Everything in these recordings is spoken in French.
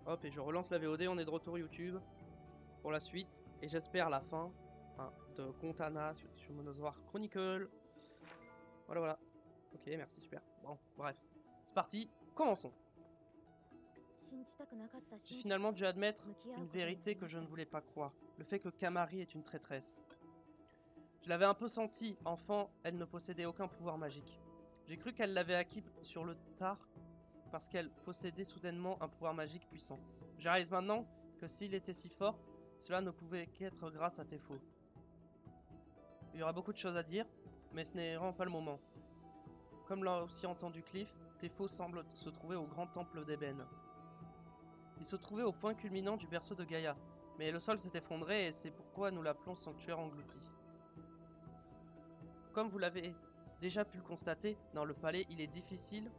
Hop, et je relance la VOD, on est de retour YouTube pour la suite. Et j'espère la fin hein, de Kontana sur Monozoar Chronicle. Voilà, voilà. Ok, merci, super. Bon, bref. C'est parti, commençons. J'ai finalement dû admettre une vérité que je ne voulais pas croire. Le fait que Kamari est une traîtresse. Je l'avais un peu senti, enfant, elle ne possédait aucun pouvoir magique. J'ai cru qu'elle l'avait acquis sur le tard parce qu'elle possédait soudainement un pouvoir magique puissant. Je réalise maintenant que s'il était si fort, cela ne pouvait qu'être grâce à Tefo. Il y aura beaucoup de choses à dire, mais ce n'est vraiment pas le moment. Comme l'a aussi entendu Cliff, Tefo semble se trouver au grand temple d'ébène. Il se trouvait au point culminant du berceau de Gaïa, mais le sol s'est effondré et c'est pourquoi nous l'appelons sanctuaire englouti. Comme vous l'avez déjà pu le constater, dans le palais, il est difficile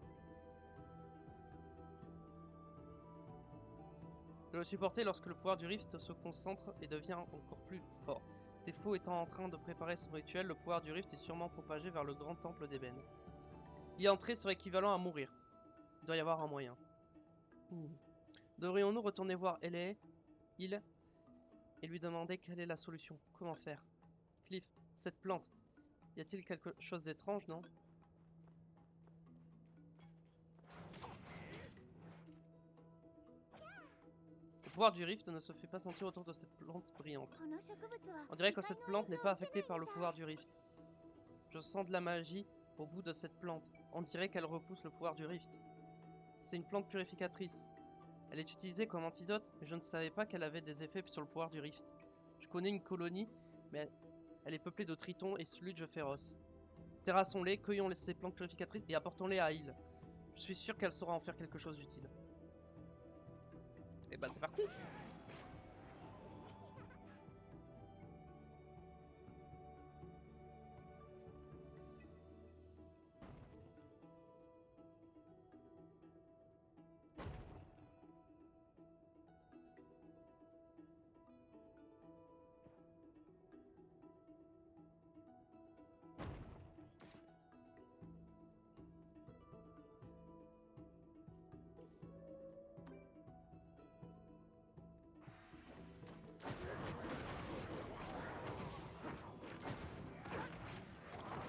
de le supporter lorsque le pouvoir du Rift se concentre et devient encore plus fort. Tefo étant en train de préparer son rituel, le pouvoir du Rift est sûrement propagé vers le grand temple d'ébène. Y entrer serait équivalent à mourir. Il doit y avoir un moyen. Devrions-nous retourner voir il et lui demander quelle est la solution? Comment faire? Cliff, cette plante, y a-t-il quelque chose d'étrange, non? Le pouvoir du Rift ne se fait pas sentir autour de cette plante brillante. On dirait que cette plante n'est pas affectée par le pouvoir du Rift. Je sens de la magie au bout de cette plante. On dirait qu'elle repousse le pouvoir du Rift. C'est une plante purificatrice. Elle est utilisée comme antidote, mais je ne savais pas qu'elle avait des effets sur le pouvoir du Rift. Je connais une colonie, mais elle est peuplée de tritons et sludge féroces. Terrassons-les, cueillons ces plantes purificatrices et apportons-les à Il. Je suis sûr qu'elle saura en faire quelque chose d'utile. Et bah c'est parti!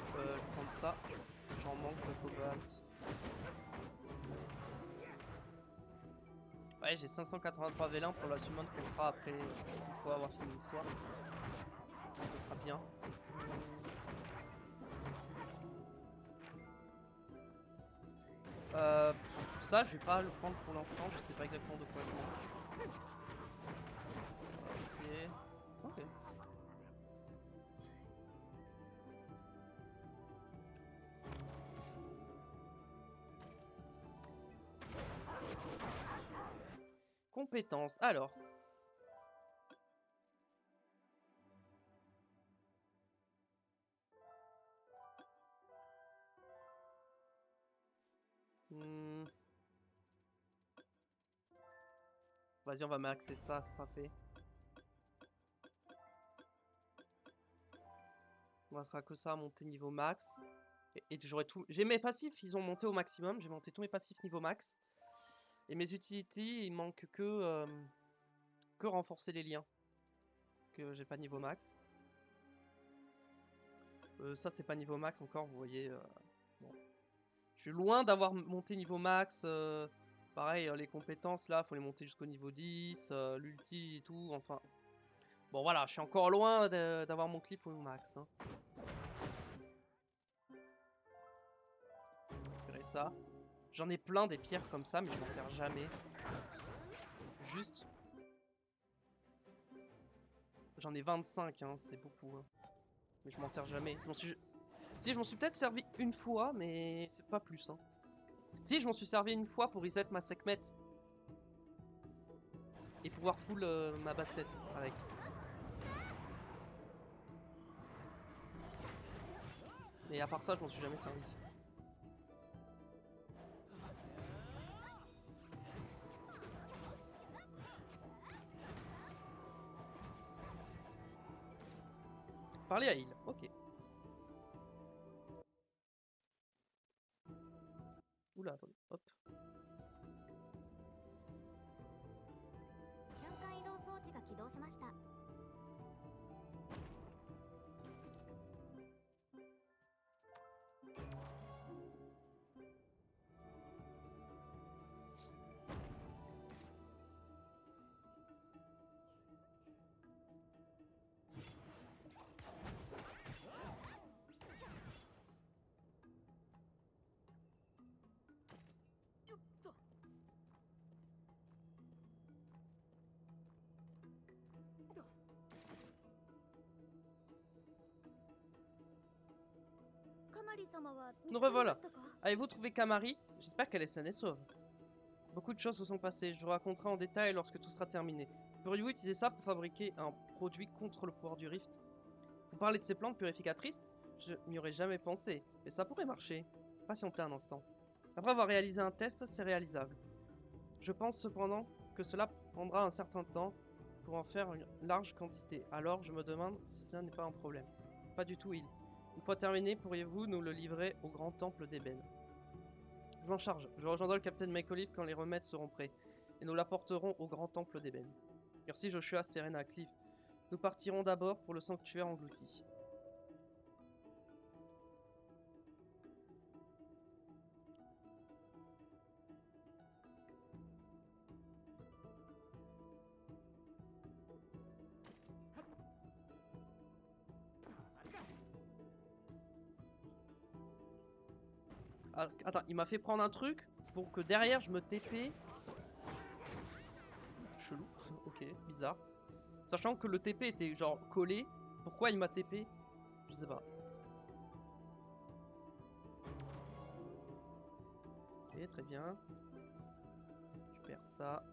Je vais prendre ça. J'en manque de cobalt. Ouais, j'ai 583 vélins pour la summon qu'on fera après, une fois avoir fini l'histoire. Ça sera bien. Ça, je vais pas le prendre pour l'instant, je sais pas exactement de quoi je manque. Ok. Ok. Compétences, alors. Vas-y, on va maxer ça, ça sera fait. On restera que ça à monter niveau max. Et j'aurai tout. J'ai mes passifs, ils ont monté au maximum. J'ai monté tous mes passifs niveau max. Et mes utilities, il manque que renforcer les liens. Que j'ai pas niveau max. Ça, c'est pas niveau max encore, vous voyez. Bon. Je suis loin d'avoir monté niveau max. Pareil, les compétences là, faut les monter jusqu'au niveau 10. L'ulti et tout, enfin. Bon, voilà, je suis encore loin d'avoir mon cliff au max. Hein. Ça. J'en ai plein des pierres comme ça, mais je m'en sers jamais. Juste. J'en ai 25, hein, c'est beaucoup. Hein. Mais je m'en sers jamais. Si, je m'en suis peut-être servi une fois, mais c'est pas plus. Hein. Si, je m'en suis servi une fois pour reset ma Sekhmet. Et pouvoir full ma bastet avec. Mais à part ça, je m'en suis jamais servi. Parler à il, ok. Oula, attendez, hop. 動しました。 Nous revoilà. Avez-vous trouvé Kamari? J'espère qu'elle est saine et sauve. Beaucoup de choses se sont passées, je vous raconterai en détail lorsque tout sera terminé. Pourriez-vous utiliser ça pour fabriquer un produit contre le pouvoir du Rift? Vous parlez de ces plantes purificatrices? Je n'y aurais jamais pensé, mais ça pourrait marcher. Patientez un instant. Après avoir réalisé un test, c'est réalisable. Je pense cependant que cela prendra un certain temps pour en faire une large quantité. Alors je me demande si ça n'est pas un problème. Pas du tout, il. Une fois terminé, pourriez-vous nous le livrer au grand temple d'ébène? Je m'en charge. Je rejoindrai le capitaine Make-Olive quand les remèdes seront prêts. Et nous l'apporterons au grand temple d'ébène. Merci Joshua, Serena, Cliff. Nous partirons d'abord pour le sanctuaire englouti. Ah, attends, il m'a fait prendre un truc pour que derrière je me TP. Chelou, ok, bizarre. Sachant que le TP était genre collé, pourquoi il m'a TP? Je sais pas. Ok, très bien. Super, ça.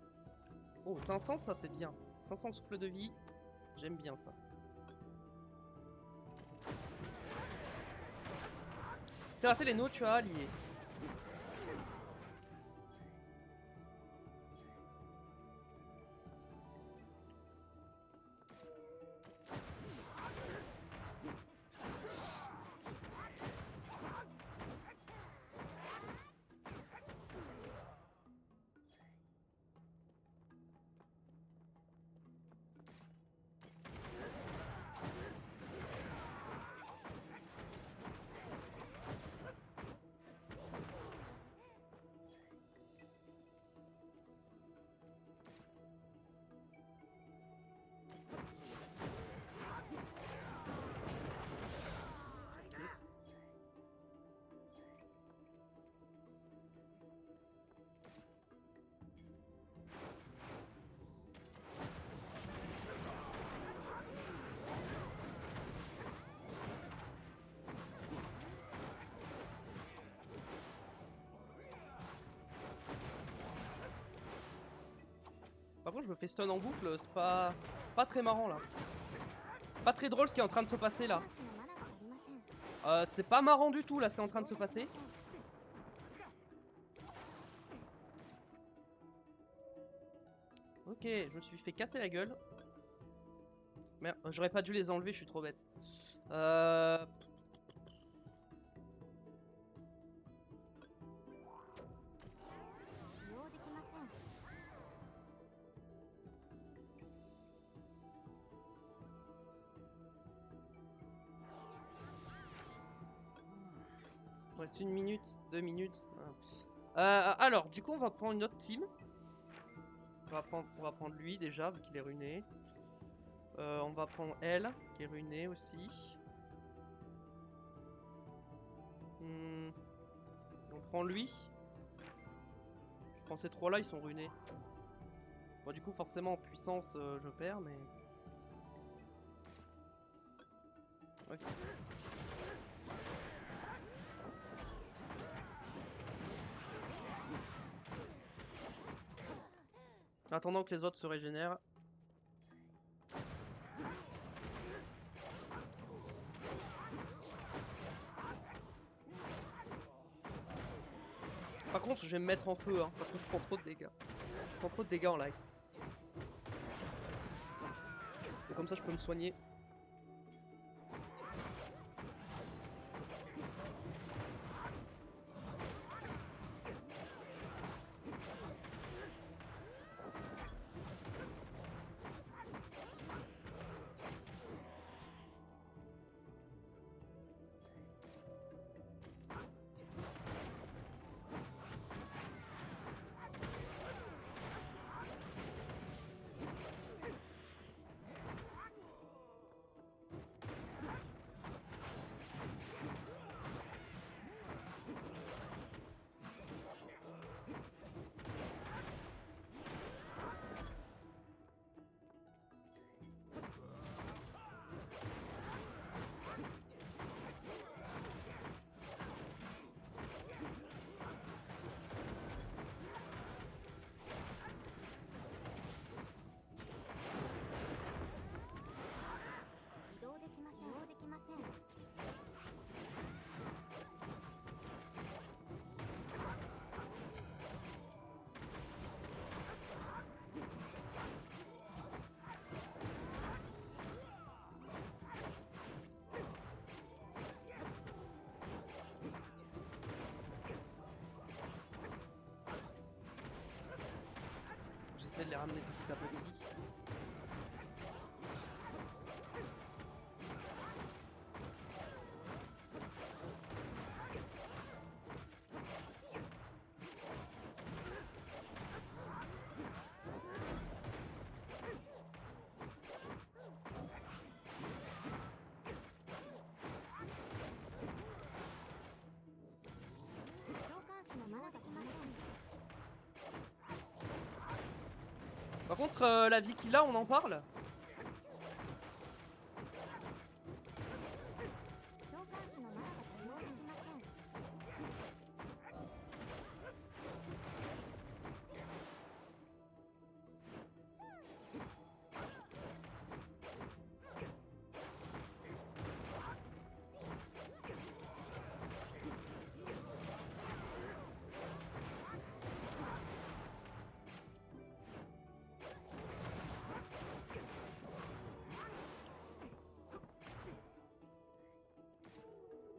Oh, 500, ça c'est bien. 500 souffle de vie, j'aime bien ça. Terrasser les tu as allié. Par contre, je me fais stun en boucle, c'est pas très marrant là. Pas très drôle ce qui est en train de se passer là. C'est pas marrant du tout là ce qui est en train de se passer. Ok, je me suis fait casser la gueule. Merde, j'aurais pas dû les enlever, je suis trop bête. Il reste 1 minute, 2 minutes. Alors, du coup, on va prendre une autre team. On va prendre lui déjà, vu qu'il est ruiné. On va prendre elle, qui est ruinée aussi. On prend lui. Je prends ces trois-là, ils sont ruinés. Bon, du coup, forcément, en puissance, je perds, mais... Ok. En attendant que les autres se régénèrent. Par contre, je vais me mettre en feu, hein, parce que je prends trop de dégâts. Je prends trop de dégâts en light. Et comme ça, je peux me soigner. essayer de les ramener petit à petit. Par contre, la vie qu'il a, on en parle?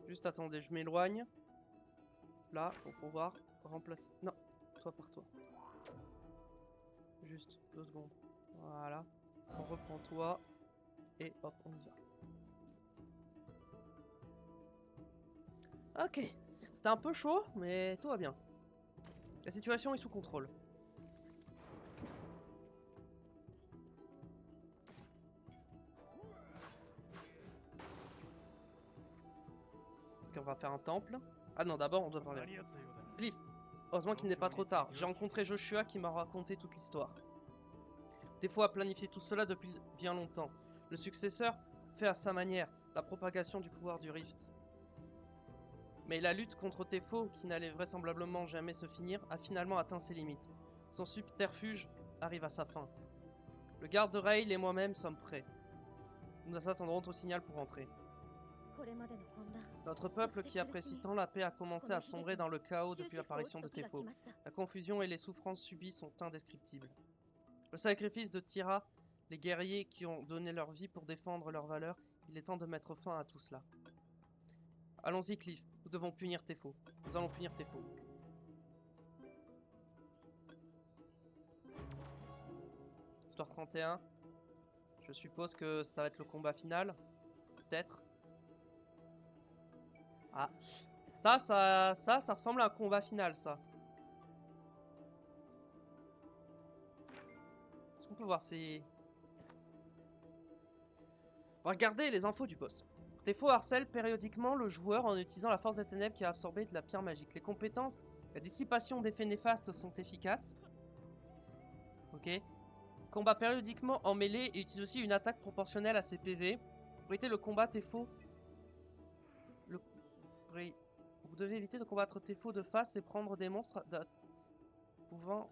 Juste attendez, je m'éloigne. Là, pour pouvoir remplacer... Non, toi par toi. Juste 2 secondes. Voilà. On reprend toi. Et hop, on y va. Ok. C'était un peu chaud, mais tout va bien. La situation est sous contrôle. Donc on va faire un temple. Ah non, d'abord on doit parler. Cliff, heureusement qu'il n'est pas trop tard. J'ai rencontré Joshua qui m'a raconté toute l'histoire. Tefo a planifié tout cela depuis bien longtemps. Le successeur fait à sa manière la propagation du pouvoir du Rift. Mais la lutte contre Tefo, qui n'allait vraisemblablement jamais se finir, a finalement atteint ses limites. Son subterfuge arrive à sa fin. Le garde de Rail et moi-même sommes prêts. Nous attendrons ton signal pour entrer. Notre peuple qui apprécie tant la paix a commencé à sombrer dans le chaos depuis l'apparition de Tefo. La confusion et les souffrances subies sont indescriptibles. Le sacrifice de Tira, les guerriers qui ont donné leur vie pour défendre leurs valeurs, il est temps de mettre fin à tout cela. Allons-y Cliff, nous devons punir Tefo. Nous allons punir Tefo. Histoire 31. Je suppose que ça va être le combat final. Peut-être. Ah. Ça ressemble à un combat final, ça. Est-ce qu'on peut voir ces... On va regarder les infos du boss. Tefo harcèle périodiquement le joueur en utilisant la force des ténèbres qui a absorbé de la pierre magique. Les compétences, la dissipation d'effets néfastes sont efficaces. Ok. Combat périodiquement en mêlée et utilise aussi une attaque proportionnelle à ses PV. Pour éviter le combat Tefo... Vous devez éviter de combattre Tefo de face et prendre des monstres pouvant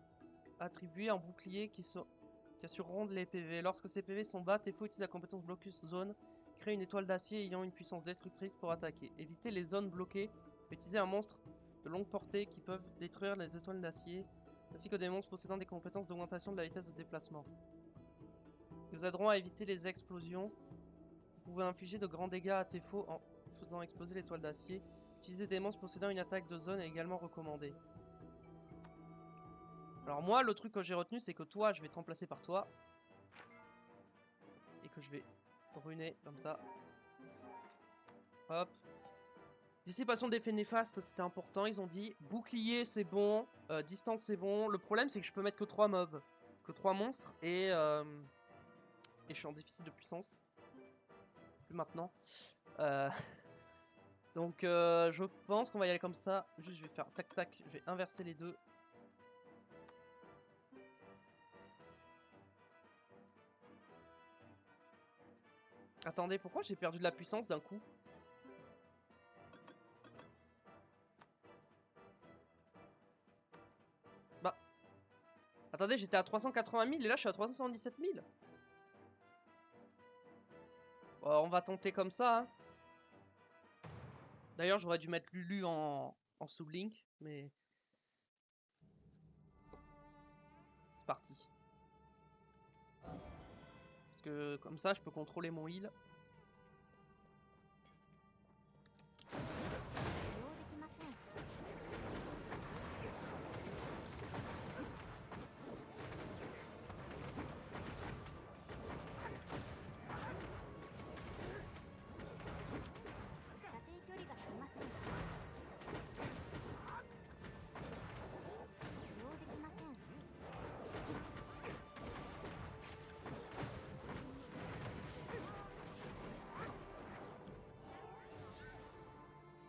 attribuer un bouclier qui assureront les PV. Lorsque ces PV sont bas, Tefo utilise la compétence Blocus Zone. Crée une étoile d'acier ayant une puissance destructrice pour attaquer. Évitez les zones bloquées. Utilisez un monstre de longue portée qui peuvent détruire les étoiles d'acier, ainsi que des monstres possédant des compétences d'augmentation de la vitesse de déplacement. Ils vous aideront à éviter les explosions. Vous pouvez infliger de grands dégâts à Tefo en faisant exploser l'étoile d'acier. Utiliser des monstres possédant une attaque de zone est également recommandé. Alors moi, le truc que j'ai retenu, c'est que toi, je vais te remplacer par toi. Et que je vais ruiner comme ça. Hop. Dissipation d'effets néfastes, c'était important, ils ont dit. Bouclier, c'est bon. Distance, c'est bon. Le problème, c'est que je peux mettre que 3 mobs. Que 3 monstres. Et je suis en déficit de puissance. Plus maintenant. Donc je pense qu'on va y aller comme ça. Juste je vais faire tac tac, je vais inverser les deux. Attendez, pourquoi j'ai perdu de la puissance d'un coup? Bah. Attendez, j'étais à 380 000 et là je suis à 377 000. On va tenter comme ça. Hein. D'ailleurs, j'aurais dû mettre Lulu en sous-link, mais... C'est parti. Parce que comme ça, je peux contrôler mon heal.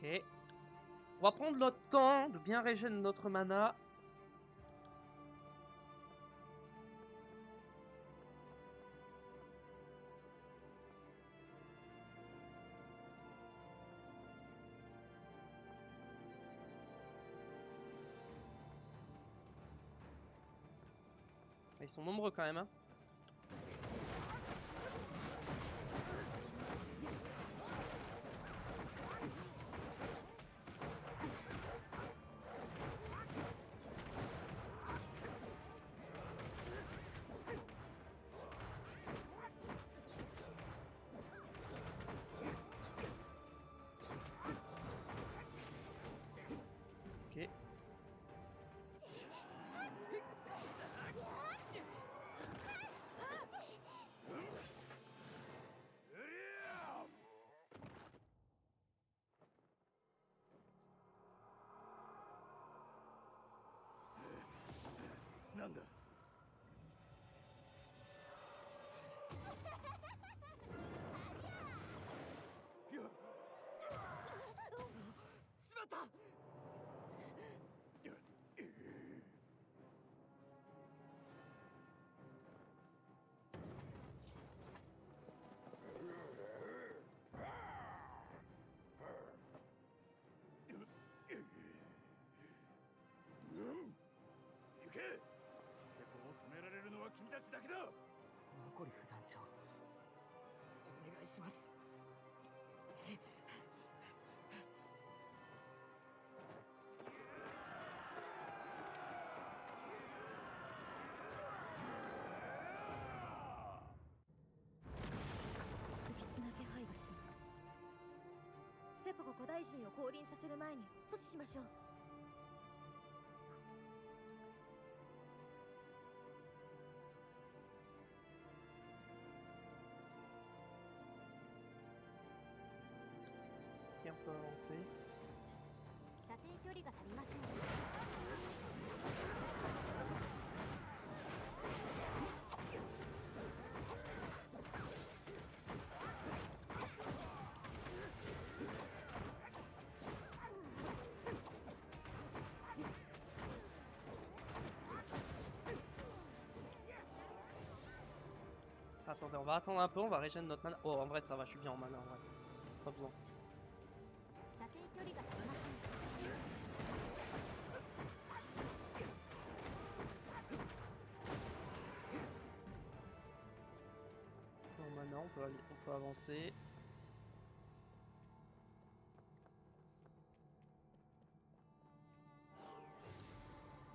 Ok. On va prendre notre temps de bien régénérer notre mana. Ils sont nombreux quand même, hein. Ok.テポコ古代人を降臨させる前に阻止しましょう。Qui on peut avancer. 射程距離が足りません。Attendez, on va attendre un peu, on va régénérer notre mana. Oh, en vrai, ça va, je suis bien en mana, en vrai. Pas besoin. 射程距離が足りません。En mana, on peut avancer.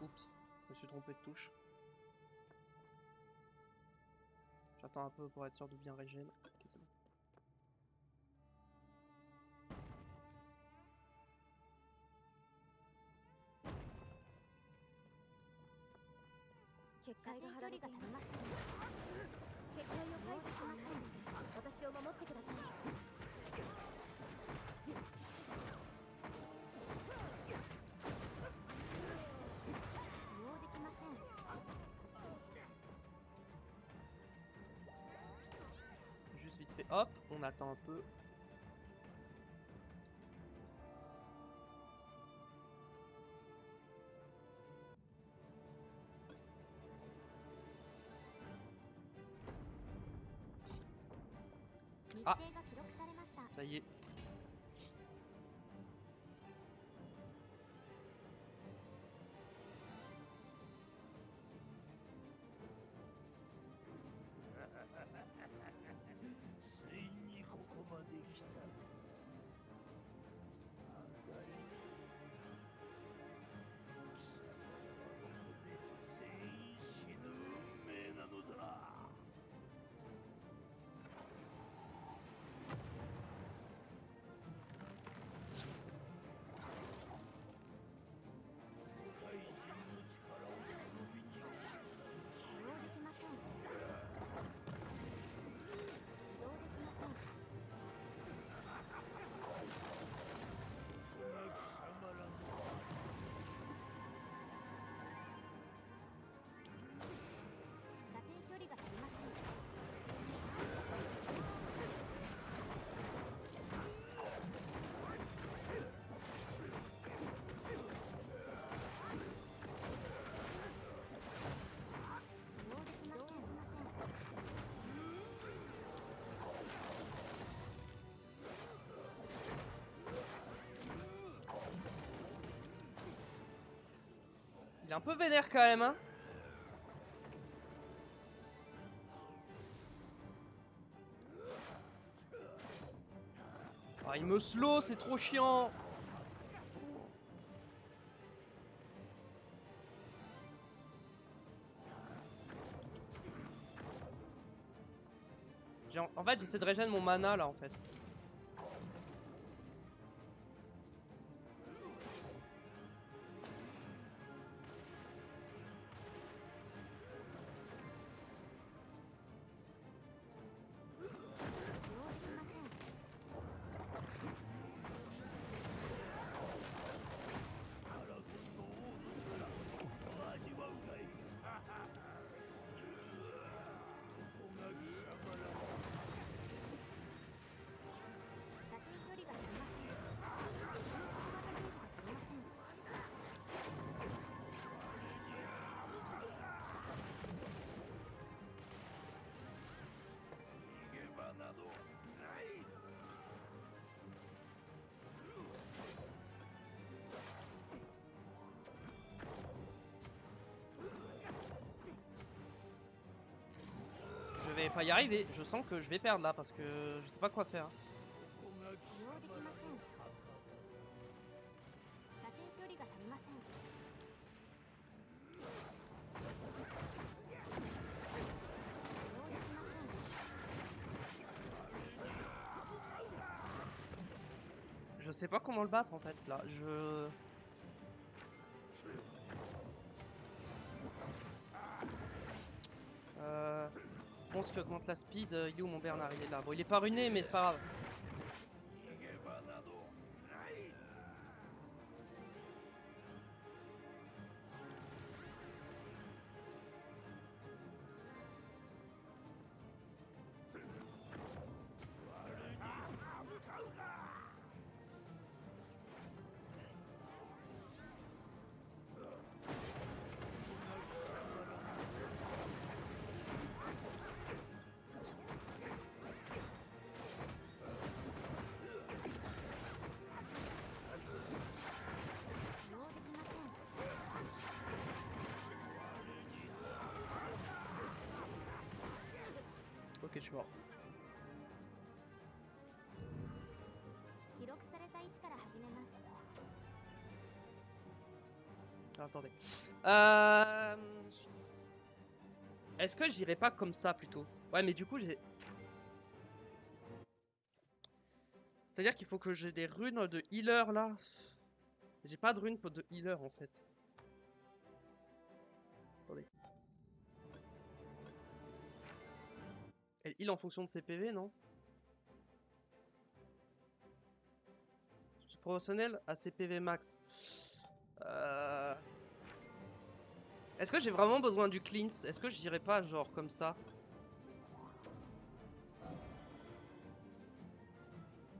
Oups, je me suis trompé de touche. J'attends un peu pour être sûr de bien régénérer. Ok, c'est bon. 結界が張られています。結界を解除しません。私を守ってください。使用できません。 Juste vite fait, hop, on attend un peu. Ah, ça y est. Il est un peu vénère quand même, hein. Ah, il me slow, c'est trop chiant. En fait, j'essaie de régénérer mon mana là en fait. Je vais pas y arriver, je sens que je vais perdre là parce que je sais pas quoi faire. Je sais pas comment le battre en fait là, Monstre qui augmente la speed, il est où mon Bernard? Il est là. Bon, il est pas ruiné, mais c'est pas grave. Ok, je suis mort. Ah, attendez. Est-ce que j'irais pas comme ça plutôt? Ouais, mais du coup, j'ai... C'est-à-dire qu'il faut que j'ai des runes de healer là. J'ai pas de runes de healer en fait. Attendez. Elle heal en fonction de ses PV, non? Proportionnel à ses PV max. Est-ce que j'ai vraiment besoin du cleanse? Est-ce que j'irais pas genre comme ça?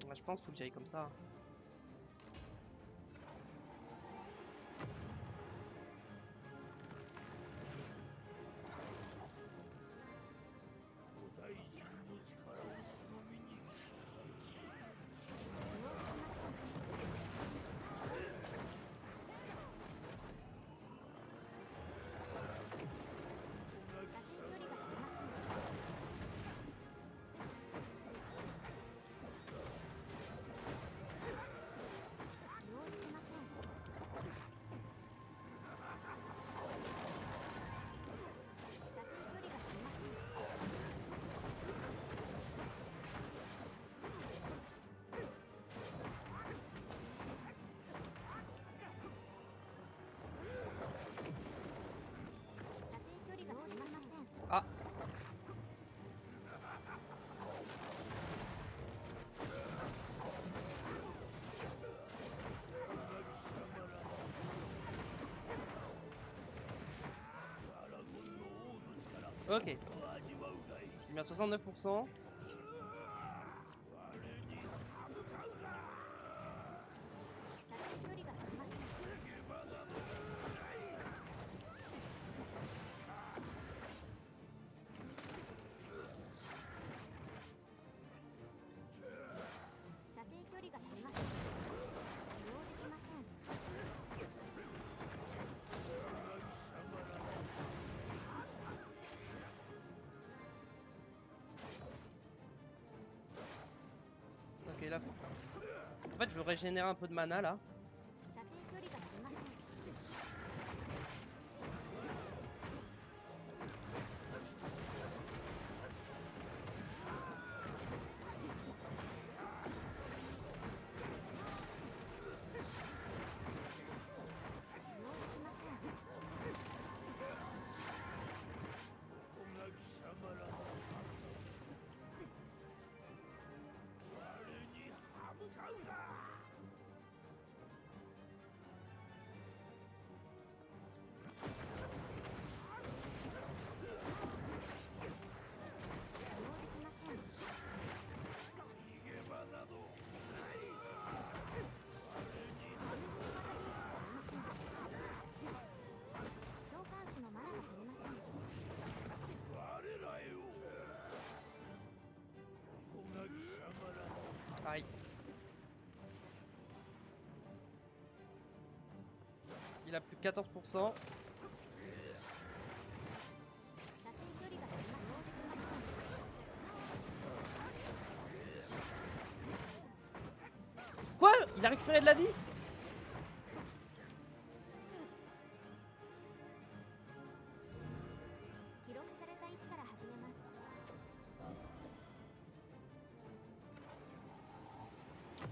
Ouais, je pense qu'il faut que j'aille comme ça. Ah. Ok. J'ai mis à 69%. la... En fait, je veux régénérer un peu de mana là. 射程距離がありません。 Aïe. Il a plus que 14%. Quoi? Il a récupéré de la vie?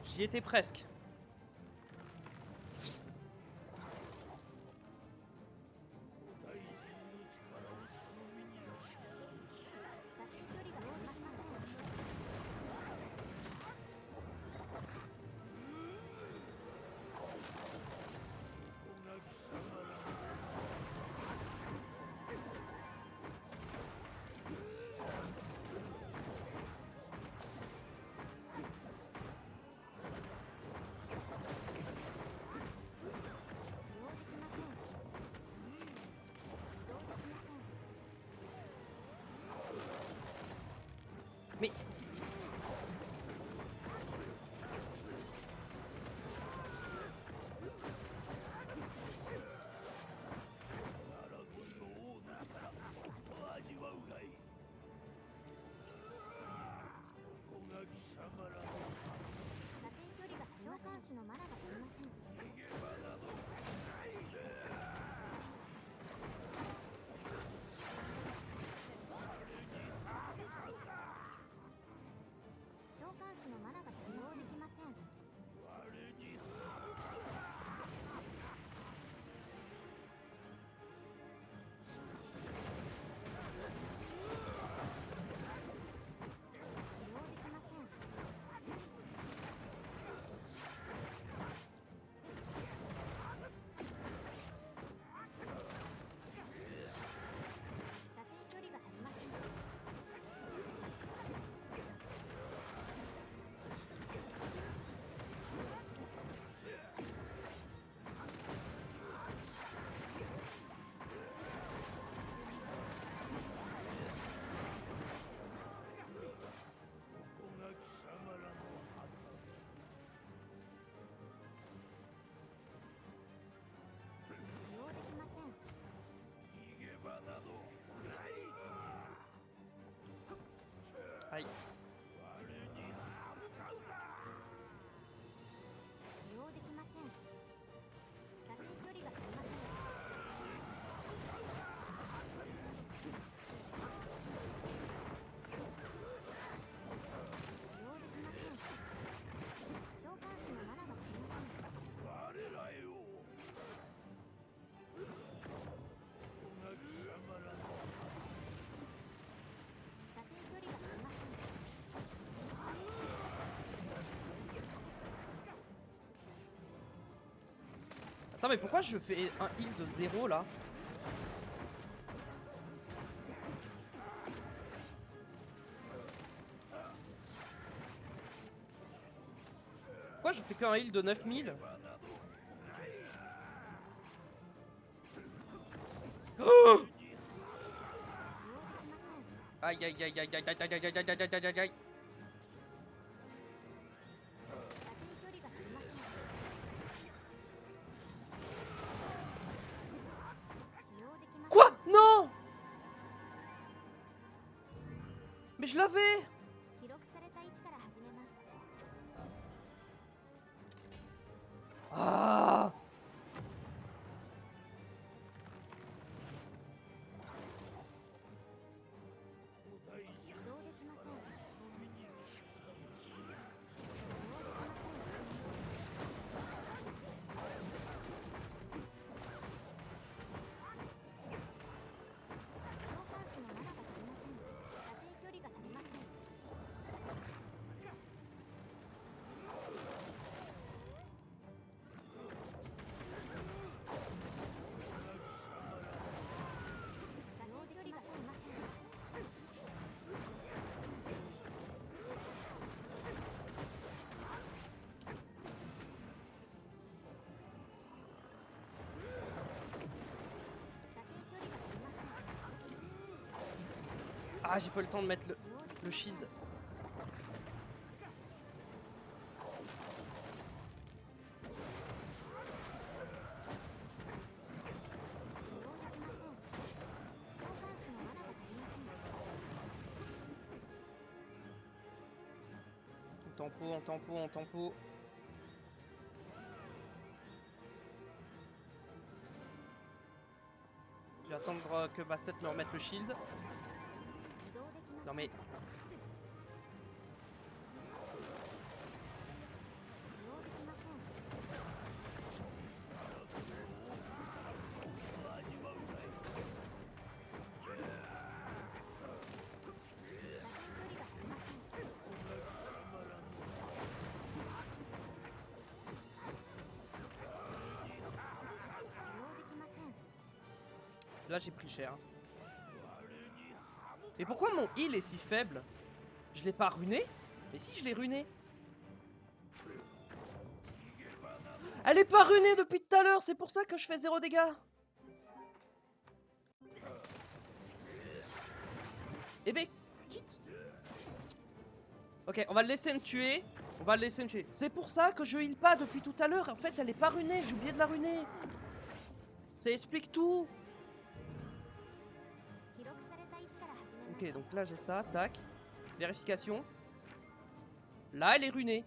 J'y étais presque. Mais... Aïe. Attends, mais pourquoi je fais un heal de 0 là? Pourquoi je fais qu'un heal de 9000? Oh! Aïe aïe aïe aïe aïe aïe aïe aïe aïe aïe aïe aïe aïe aïe. Quoi? Non! Mais je l'avais! Ah! 移動できません。召喚士のマナが足りません。射程距離が足りません。射程距離が足りません。射程距離が足りません。 Ah, j'ai pas eu le temps de mettre le shield. En tempo. Je vais attendre que Bastet me remette le shield. Non mais... Là j'ai pris cher. Mais pourquoi mon heal est si faible? Je l'ai pas runé? Mais si, je l'ai runé. Elle est pas runée depuis tout à l'heure, c'est pour ça que je fais 0 dégâts. Eh ben, quitte. Ok, on va le laisser me tuer. C'est pour ça que je heal pas depuis tout à l'heure. En fait, elle est pas runée, j'ai oublié de la runer. Ça explique tout. Ok, donc là j'ai ça, tac. Vérification. Là, elle est runée.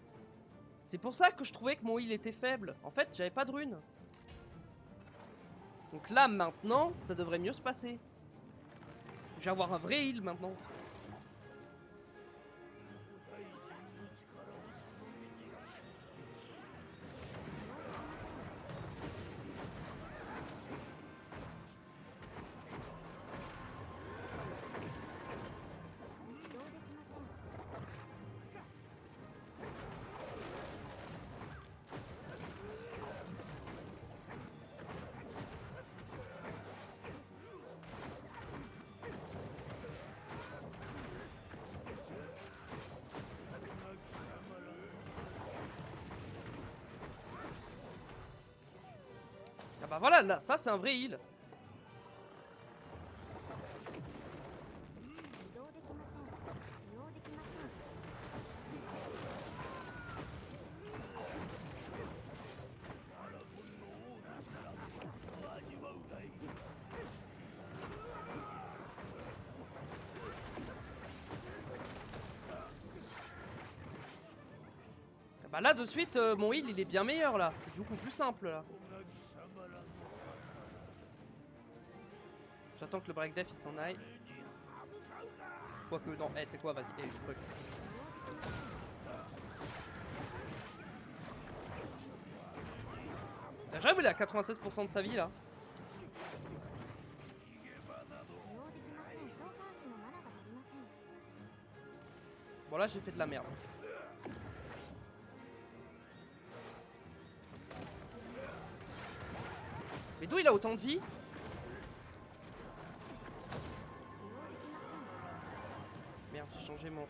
C'est pour ça que je trouvais que mon heal était faible. En fait, j'avais pas de rune. Donc là, maintenant, ça devrait mieux se passer. Je vais avoir un vrai heal maintenant. Ah bah voilà, là, ça c'est un vrai heal. Ah bah là de suite, mon heal il est bien meilleur là. C'est beaucoup plus simple là. J'attends que le break def il s'en aille. Quoique, non, c'est quoi, vas-y, truc. J'avoue, il est à 96% de sa vie là. Bon, là j'ai fait de la merde. Mais d'où il a autant de vie? Merde, j'ai changé mon...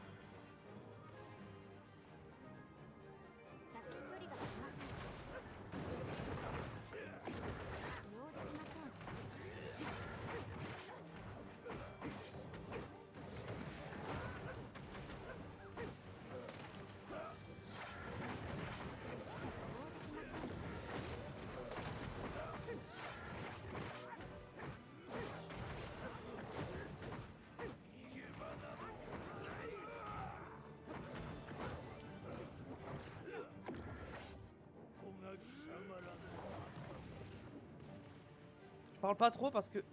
Je parle pas trop parce que... 射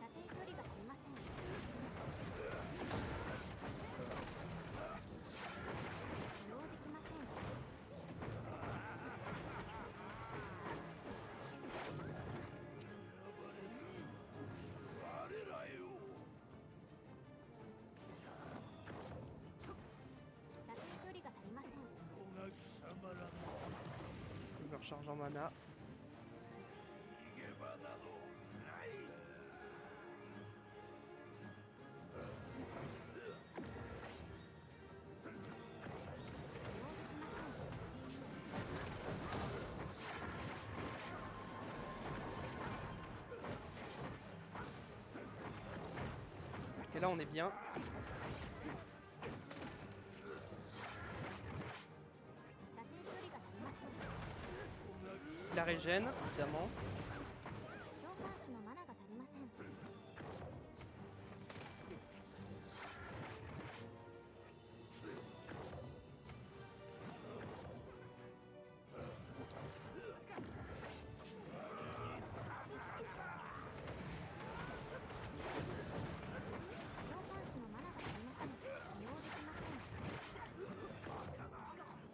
程距離が足りません。使用できません。射程距離が足りません。 Je me recharge en mana. Et là on est bien. La régène, évidemment. 召喚士のマナが足りません。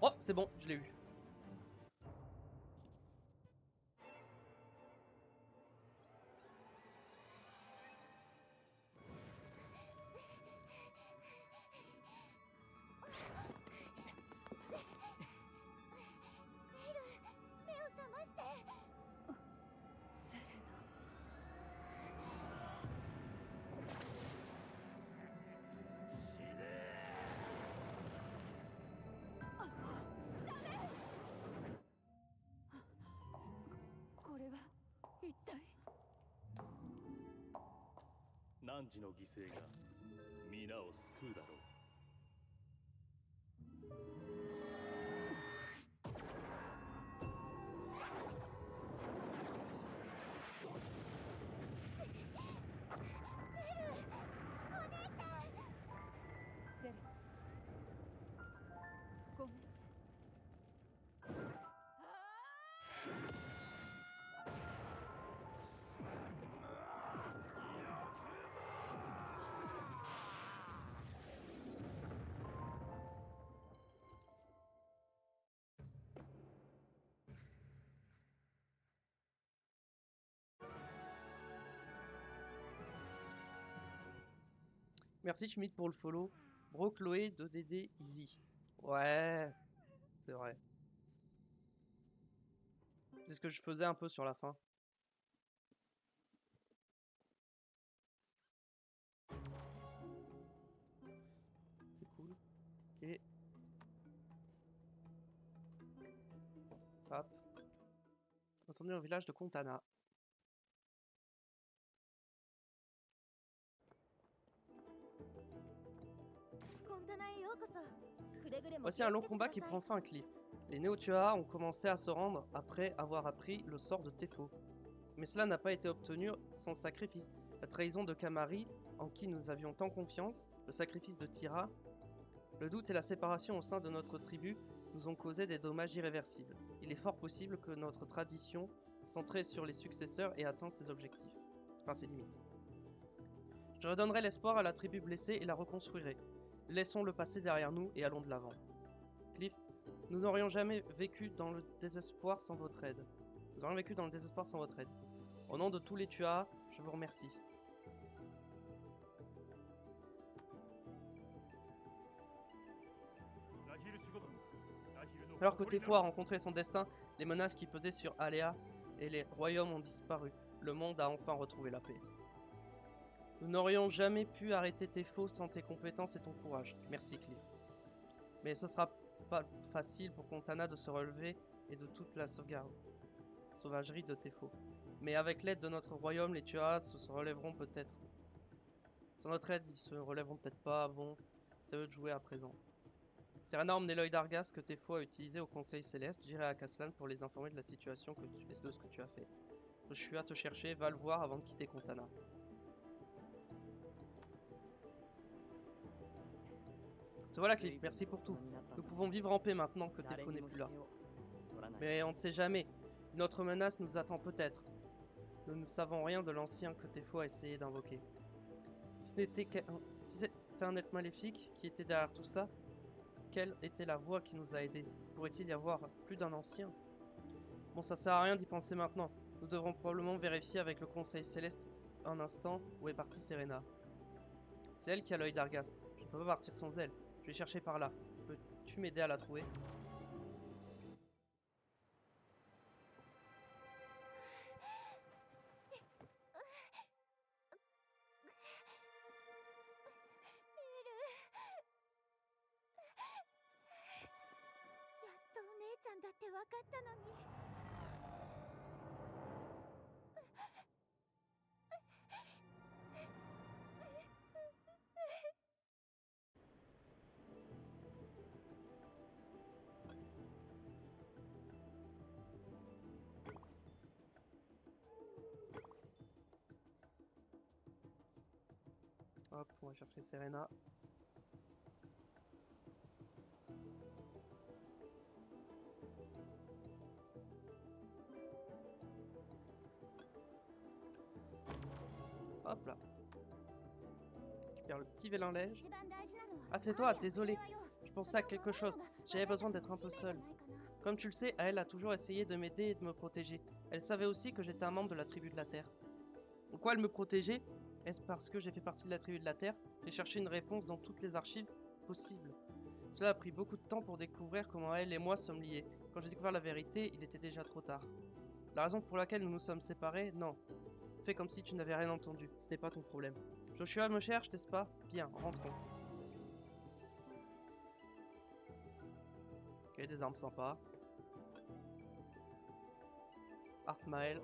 Oh, c'est bon, je l'ai eu. Merci Schmidt pour le follow. Bro Chloé, 2DD, easy. Ouais, c'est vrai. C'est ce que je faisais un peu sur la fin. C'est cool. Ok. Hop. Retourner au village de Kontana. Voici un long combat qui prend fin, Cliff. Les Néo-Tuatha ont commencé à se rendre après avoir appris le sort de Tefo. Mais cela n'a pas été obtenu sans sacrifice. La trahison de Kamari, en qui nous avions tant confiance, le sacrifice de Tira, le doute et la séparation au sein de notre tribu nous ont causé des dommages irréversibles. Il est fort possible que notre tradition, centrée sur les successeurs, ait atteint ses objectifs. Enfin, ses limites. Je redonnerai l'espoir à la tribu blessée et la reconstruirai. Laissons le passé derrière nous et allons de l'avant. Cliff, nous n'aurions jamais vécu dans le désespoir sans votre aide. Nous aurions vécu dans le désespoir sans votre aide. Au nom de tous les Tuatha, je vous remercie. Alors que Tefo a rencontré son destin, les menaces qui pesaient sur Alea et les royaumes ont disparu. Le monde a enfin retrouvé la paix. Nous n'aurions jamais pu arrêter Tefo sans tes compétences et ton courage. Merci Cliff. Mais ce sera pas facile pour Kontana de se relever et de toute la sauvagerie de Tefo. Mais avec l'aide de notre royaume, les Tuatha se relèveront peut-être. Sans notre aide, ils se relèveront peut-être pas. Bon, c'est à eux de jouer à présent. Serena a emmené l'œil d'Argas que Tefo a utilisé au Conseil Céleste. J'irai à Kaslan pour les informer de la situation et de ce que tu as fait. Je suis à te chercher, va le voir avant de quitter Te voilà Cliff, merci pour tout. Nous pouvons vivre en paix maintenant que Tefo n'est plus là. Mais on ne sait jamais. Une autre menace nous attend peut-être. Nous ne savons rien de l'ancien que Tefo a essayé d'invoquer. Si c'était un être maléfique qui était derrière tout ça, quelle était la voix qui nous a aidés? Pourrait-il y avoir plus d'un ancien? Bon, ça sert à rien d'y penser maintenant. Nous devrons probablement vérifier avec le Conseil Céleste un instant où est partie Serena. C'est elle qui a l'œil d'Argas. Je ne peux pas partir sans elle. Je vais chercher par là. Peux-tu m'aider à la trouver? Hop, on va chercher Serena. Hop là. Je perds le petit vélin-neige. Ah, c'est toi, désolé. Je pensais à quelque chose. J'avais besoin d'être un peu seul. Comme tu le sais, elle a toujours essayé de m'aider et de me protéger. Elle savait aussi que j'étais un membre de la tribu de la Terre. Pourquoi elle me protégeait? Est-ce parce que j'ai fait partie de la tribu de la Terre? J'ai cherché une réponse dans toutes les archives possibles. Cela a pris beaucoup de temps pour découvrir comment elle et moi sommes liés. Quand j'ai découvert la vérité, il était déjà trop tard. La raison pour laquelle nous nous sommes séparés, non. Fais comme si tu n'avais rien entendu. Ce n'est pas ton problème. Joshua me cherche, n'est-ce pas? Bien, rentrons. Ok, des armes sympas. Artmael.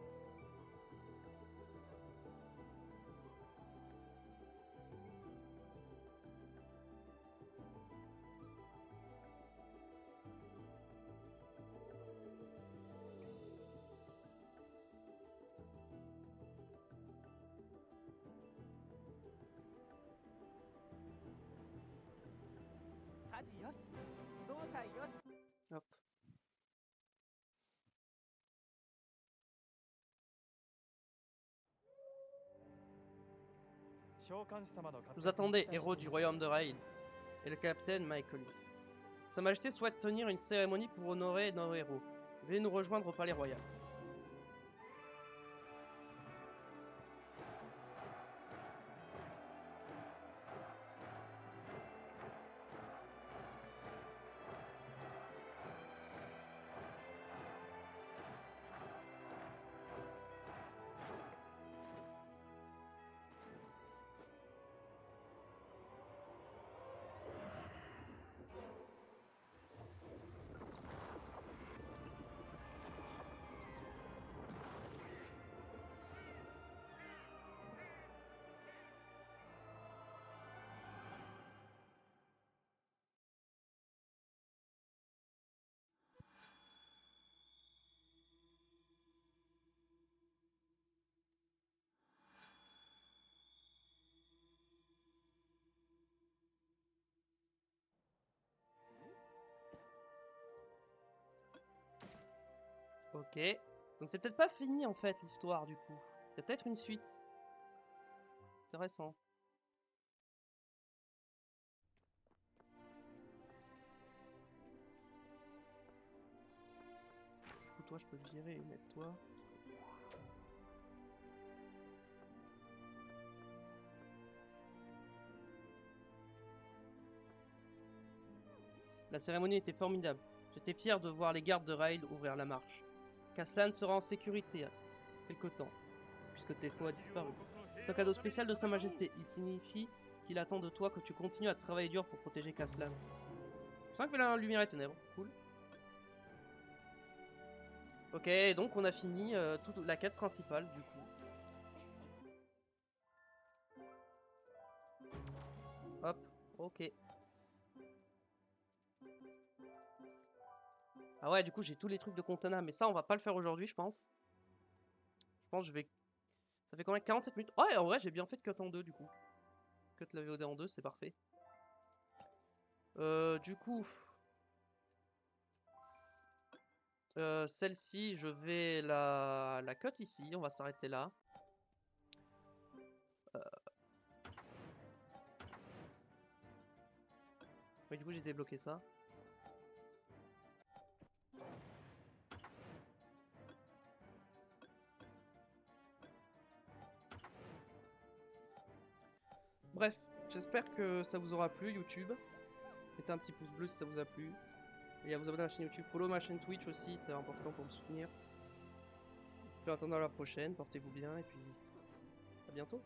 Hop. Vous attendez, héros du royaume de Raïl, et le capitaine Michael. Sa Majesté souhaite tenir une cérémonie pour honorer nos héros. Veuillez nous rejoindre au palais royal. Ok. Donc c'est peut-être pas fini en fait l'histoire du coup. Il y a peut-être une suite. Intéressant. Du coup, toi je peux le virer et mettre toi. La cérémonie était formidable. J'étais fier de voir les gardes de Raïl ouvrir la marche. Kaslan sera en sécurité quelque temps, puisque Tefo a disparu. C'est un cadeau spécial de Sa Majesté. Il signifie qu'il attend de toi que tu continues à travailler dur pour protéger Kaslan. 5 vélins lumière et ténèbres, cool. Ok, donc on a fini toute la quête principale du coup. Hop, ok. Ah ouais, du coup j'ai tous les trucs de Contana, mais ça on va pas le faire aujourd'hui je pense. Je pense que je vais... Ça fait quand même 47 minutes. Oh, ouais, en vrai j'ai bien fait de cut en deux du coup. Cut la VOD en deux, c'est parfait. Du coup, celle-ci, je vais la cut ici. On va s'arrêter là. Oui, du coup, j'ai débloqué ça. Bref, j'espère que ça vous aura plu, YouTube. Mettez un petit pouce bleu si ça vous a plu. Et à vous abonner à la chaîne YouTube. Follow ma chaîne Twitch aussi, c'est important pour me soutenir. Puis en attendant la prochaine, portez-vous bien et puis à bientôt.